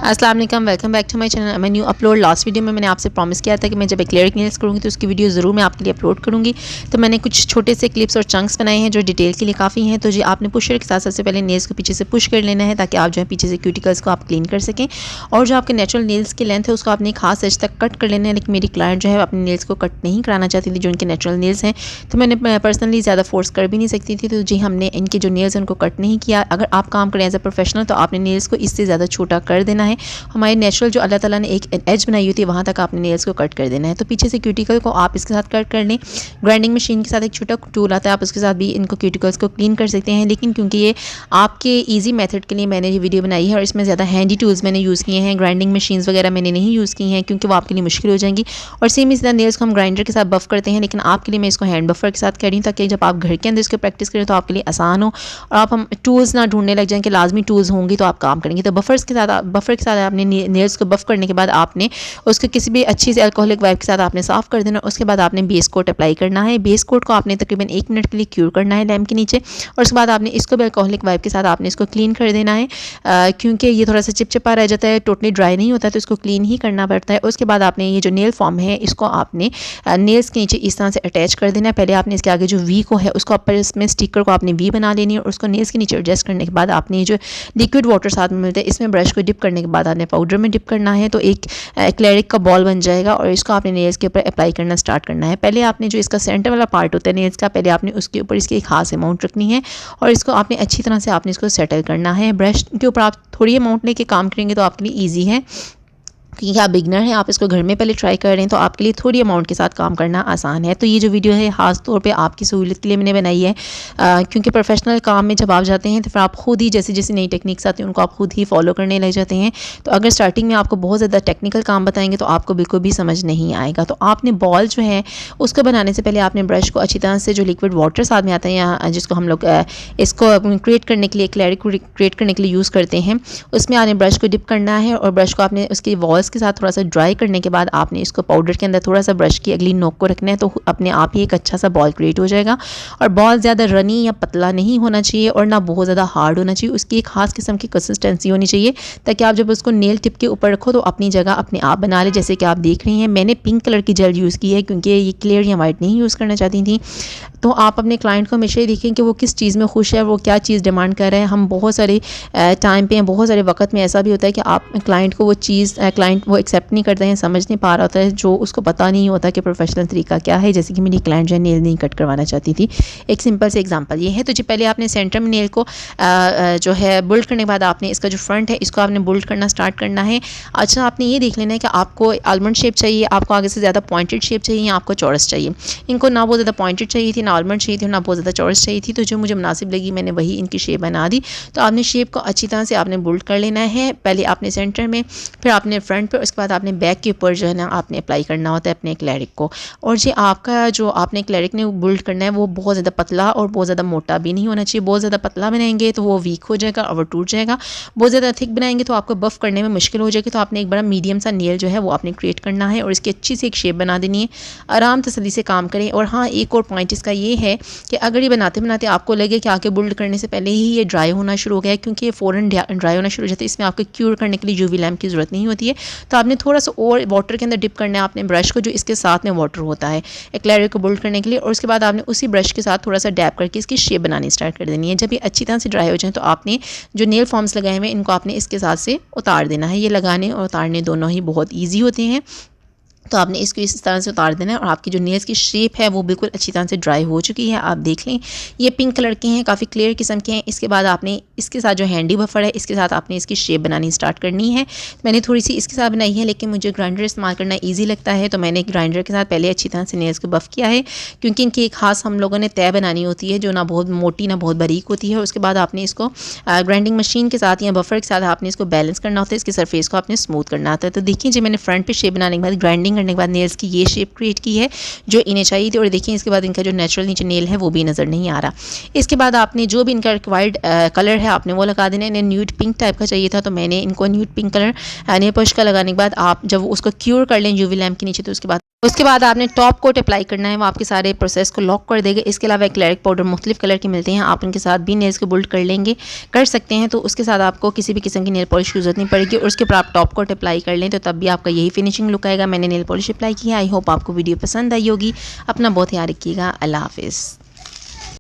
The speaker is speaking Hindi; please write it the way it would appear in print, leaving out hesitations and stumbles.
अस्सलाम वालेकुम, welcome back to my channel. मैं न्यू अपलोड लास्ट वीडियो में मैंने आपसे प्रॉमिस किया था कि मैं जब एक्लेरिक नेल्स करूँगी तो उसकी वीडियो ज़रूर मैं आपके लिए अपलोड करूँगी। तो मैंने कुछ छोटे से क्लिप्स और चंक्स बनाए हैं जो डिटेल के लिए काफ़ी हैं। तो जी आपने पुशर के साथ सबसे पहले नेल्स को पीछे से पुश कर लेना है ताकि आप जो है पीछे से क्यूटिकल्स को आप क्लीन कर सकें। और जो आपके नेचुरल नेल्स की लेंथ है उसको आपने खास एज तक कट कर लेना है। लेकिन मेरी क्लाइंट जो है अपने नेल्स को कट नहीं कराना चाहती थी जो उनके नेचुरल नेल्स हैं, तो मैंने पर्सनली ज़्यादा फोर्स कर भी नहीं सकती थी। तो जी हमने इनके जो नेल्स हैं उनको कट नहीं किया। अगर आप काम करें एज अ प्रोफेशनल तो आपने नेल्स को इससे ज़्यादा छोटा कर देना है। हमारे नेचुरल जो अल्लाह ताला ने एक एज बनाई हुई थी वहाँ तक आपने नेल्स को कट कर देना है। तो पीछे से क्यूटिकल को आप इसके साथ कट कर लें। ग्राइंडिंग मशीन के साथ एक छोटा टूल आता है, आप उसके साथ भी इनको क्यूटिकल्स को क्लीन कर सकते हैं। लेकिन क्योंकि ये आपके ईजी मेथड के लिए मैंने ये वीडियो बनाई है और इसमें ज़्यादा हैंडी टूल्स मैंने यूज़ किए हैं, ग्राइंडिंग मशीन्स वगैरह मैंने नहीं यूज़ की हैं क्योंकि वो आपके लिए मुश्किल हो जाएंगी। और सेम इसी तरह नेल्स को हम ग्राइंडर के साथ बफ़ करते हैं, लेकिन आपके लिए मैं इसको हैंड बफर के साथ कर रही हूँ ताकि जब आप घर के अंदर इसको प्रैक्टिस करें तो आपके लिए आसान हो और आप हम टूल्स ना ढूंढने लग जाएँ कि लाजमी टूल्स होंगी तो आप काम करेंगे। तो बफर के साथ आपने नेल्स को बफ़ करने के बाद आपने उसको किसी भी अच्छी से अल्कोहलिक वाइप के साथ आपने साफ़ कर देना। उसके बाद आपने बेस कोट अप्लाई करना है। बेस कोट को आपने तकरीबन 1 मिनट के लिए क्यूर करना है लैम्प के नीचे और उसके बाद आपने इसको भी अल्कोहलिक वाइप के साथ आपने इसको क्लीन कर देना है क्योंकि ये थोड़ा सा चिपचिपा रह जाता है, टोटली ड्राई नहीं होता, तो इसको क्लीन ही करना पड़ता है। उसके बाद आपने ये जो नेल फॉर्म है इसको आपने नेल्स के नीचे इस तरह से अटैच कर देना है। पहले आपने इसके आगे जो वी को है उसको ऊपर इसमें स्टिकर को आपने वी बना लेनी है और उसको नेल्स के नीचे एडजस्ट करने के बाद आपने ये जो लिक्विड वाटर साथ में मिलता है इसमें ब्रश को डिप करने के बाद आपने पाउडर में डिप करना है तो एक एक्लेरिक का बॉल बन जाएगा और इसको आपने नेल्स के ऊपर अप्लाई करना स्टार्ट करना है। पहले आपने जो इसका सेंटर वाला पार्ट होता है नेल्स का, पहले आपने उसके ऊपर इसकी एक खास अमाउंट रखनी है और इसको आपने अच्छी तरह से आपने इसको सेटल करना है। ब्रश के ऊपर आप थोड़ी अमाउंट लेके काम करेंगे तो आपके लिए ईजी है क्योंकि आप बिगनर हैं, आप इसको घर में पहले ट्राई कर रहे हैं तो आपके लिए थोड़ी अमाउंट के साथ काम करना आसान है। तो ये जो वीडियो है ख़ास तौर पे आपकी सहूलियत के लिए मैंने बनाई है क्योंकि प्रोफेशनल काम में जब आप जाते हैं तो फिर आप खुद ही जैसे जैसे नई टेक्निक्स आती हैं उनको आप खुद ही फॉलो करने लग जाते हैं। तो अगर स्टार्टिंग में आपको बहुत ज़्यादा टेक्निकल काम बताएंगे तो आपको बिल्कुल भी समझ नहीं आएगा। तो आपने बॉल जो है उसको बनाने से पहले आपने ब्रश को अच्छी तरह से जो लिक्विड वाटर साथ में आता है या जिसको हम लोग इसको क्रिएट करने के लिए क्लैरिक क्रिएट करने के लिए यूज़ करते हैं, उसमें आपने ब्रश को डिप करना है और ब्रश को आपने उसकी वॉल्स के साथ थोड़ा सा ड्राई करने के बाद आपने इसको पाउडर के अंदर थोड़ा सा ब्रश की अगली नोक को रखना है तो अपने आप ही एक अच्छा सा बॉल क्रिएट हो जाएगा। और बॉल ज़्यादा रनी या पतला नहीं होना चाहिए और ना बहुत ज़्यादा हार्ड होना चाहिए, उसकी एक खास किस्म की कंसिस्टेंसी होनी चाहिए ताकि आप जब उसको नेल टिप के ऊपर रखो तो अपनी जगह अपने आप बना ले। जैसे कि आप देख रही हैं मैंने पिंक कलर की जेल यूज़ की है क्योंकि ये क्लियर या वाइट नहीं यूज़ करना चाहती थी। तो आप अपने क्लाइंट को हमेशा ही देखें कि वो किस चीज़ में खुश है, वो क्या चीज़ डिमांड कर रहे हैं। हम बहुत सारे टाइम पे बहुत सारे वक्त में ऐसा भी होता है कि आप क्लाइंट को वो चीज़ क्लाइंट वो एक्सेप्ट नहीं करते हैं, समझ नहीं पा रहा होता है, जो उसको पता नहीं होता कि प्रोफेशनल तरीका क्या है। जैसे कि मेरी क्लाइंट जो है नेल नहीं कट करवाना चाहती थी। एक सिंपल से एग्जांपल ये है। तो जी पहले आपने सेंटर में नेल को जो है बुल्ड करने के बाद आपने इसका जो फ्रंट है इसको आपने बुल्ड करना स्टार्ट करना है। अच्छा आपने ये देख लेना है कि आपको आलमंड शेप चाहिए, आपको आगे से ज़्यादा पॉइंटेड शेप चाहिए या आपको चौरस चाहिए। इनको ना बहुत ज़्यादा पॉइंटेड चाहिए थी, ना आलमंड चाहिए थी, ना बहुत ज़्यादा चौरस चाहिए थी। तो जो मुझे मुनासिब लगी मैंने वही इनकी शेप बना दी। तो आपने शेप को अच्छी तरह से आपने बुल्ड कर लेना है। पहले आपने सेंटर में, फिर आपने फ्रंट पर, उसके बाद आपने बैक के ऊपर जो है ना आपने अप्लाई करना होता है अपने एक्लेरिक को। और जी आपका जो आपने एक्लेरिक ने बुल्ड करना है वो बहुत ज़्यादा पतला और बहुत ज़्यादा मोटा भी नहीं होना चाहिए। बहुत ज़्यादा पतला बनाएंगे तो वो वीक हो जाएगा और वो टूट जाएगा। बहुत ज़्यादा थिक बनाएंगे तो आपको बफ़ करने में मुश्किल हो जाएगी। तो आपने एक बड़ा मीडियम सा नेल जो है वो आपने क्रिएट करना है और इसकी अच्छी सी एक शेप बना देनी है। आराम तसल्ली से काम करें। और हाँ एक और पॉइंट इसका ये है कि अगर ये बनाते बनाते आपको लगे कि आके बुल्ड करने से पहले ही ये ड्राई होना शुरू हो गया है, क्योंकि ये फ़ौरन ड्राई होना शुरू हो जाता है, इसमें आपको क्यूर करने के लिए यूवी लैम्प की ज़रूरत नहीं होती है। तो आपने थोड़ा सा और वाटर के अंदर डिप करना है आपने ब्रश को जो इसके साथ में वाटर होता है एक्लेरिक को बुल्ड करने के लिए। और उसके बाद आपने उसी ब्रश के साथ थोड़ा सा डैप करके इसकी शेप बनानी स्टार्ट कर देनी है। जब ये अच्छी तरह से ड्राई हो जाए तो आपने जो नेल फॉर्म्स लगाए हुए इनको आपने इसके साथ से उतार देना है। ये लगाने और उतारने दोनों ही बहुत ईजी होते हैं। तो आपने इसको इस तरह से उतार देना है और आपकी जो नेल्स की शेप है वो बिल्कुल अच्छी तरह से ड्राई हो चुकी है। आप देख लें ये पिंक कलर के हैं, काफ़ी क्लियर किस्म के हैं। इसके बाद आपने इसके साथ जो हैंडी बफर है इसके साथ आपने इसकी शेप बनानी स्टार्ट करनी है। मैंने थोड़ी सी इसके साथ बनाई है लेकिन मुझे ग्राइंडर इस्तेमाल करना ईजी लगता है तो मैंने ग्राइंडर के साथ पहले अच्छी तरह से नेल्स को बफ़ किया है क्योंकि इनकी एक खास हम लोगों ने तय बनानी होती है जो ना बहुत मोटी ना बहुत बारीक होती है। उसके बाद आपने इसको ग्राइंडिंग मशीन के साथ या बफर के साथ आपने इसको बैलेंस करना होता है, इसके सरफेस को आपने स्मूथ करना होता है। तो देखिए जी मैंने फ्रंट पे शेप बनाने के बाद ग्राइंडिंग करने के बाद नेल्स की ये शेप क्रिएट की है जो इन्हें चाहिए थी। और देखिए इसके बाद इनका जो नेचुरल नीचे नेल है वो भी नज़र नहीं आ रहा। इसके बाद आपने जो भी इनका रिक्वायर्ड कलर है आपने वो लगा देना है। इन्हें न्यूड पिंक टाइप का चाहिए था तो मैंने इनको nude pink colour nail polish का लगाने के बाद आप जब उसको क्यूर कर लें यूवी लैम्प के नीचे तो उसके बाद उसके बाद आपने टॉप कोट अप्लाई करना है, वो आपके सारे प्रोसेस को लॉक कर देगा। इसके अलावा एक्लेरिक पाउडर मुख्तलिफ कलर के मिलते हैं, आप उनके साथ भी नेल्स को बुल्ड कर सकते हैं। तो उसके साथ आपको किसी भी किस्म की नेल पॉलिश की जरूरत नहीं पड़ेगी और उसके ऊपर आप टॉप कोट अप्लाई कर लें तो तब भी आपका यही फिनिशिंग लुक आएगा। मैंने नेल पॉलिश अप्लाई किया। आई होप आपको वीडियो पसंद आई होगी। अपना बहुत ख्याल रखिएगा। अल्लाह हाफिज़।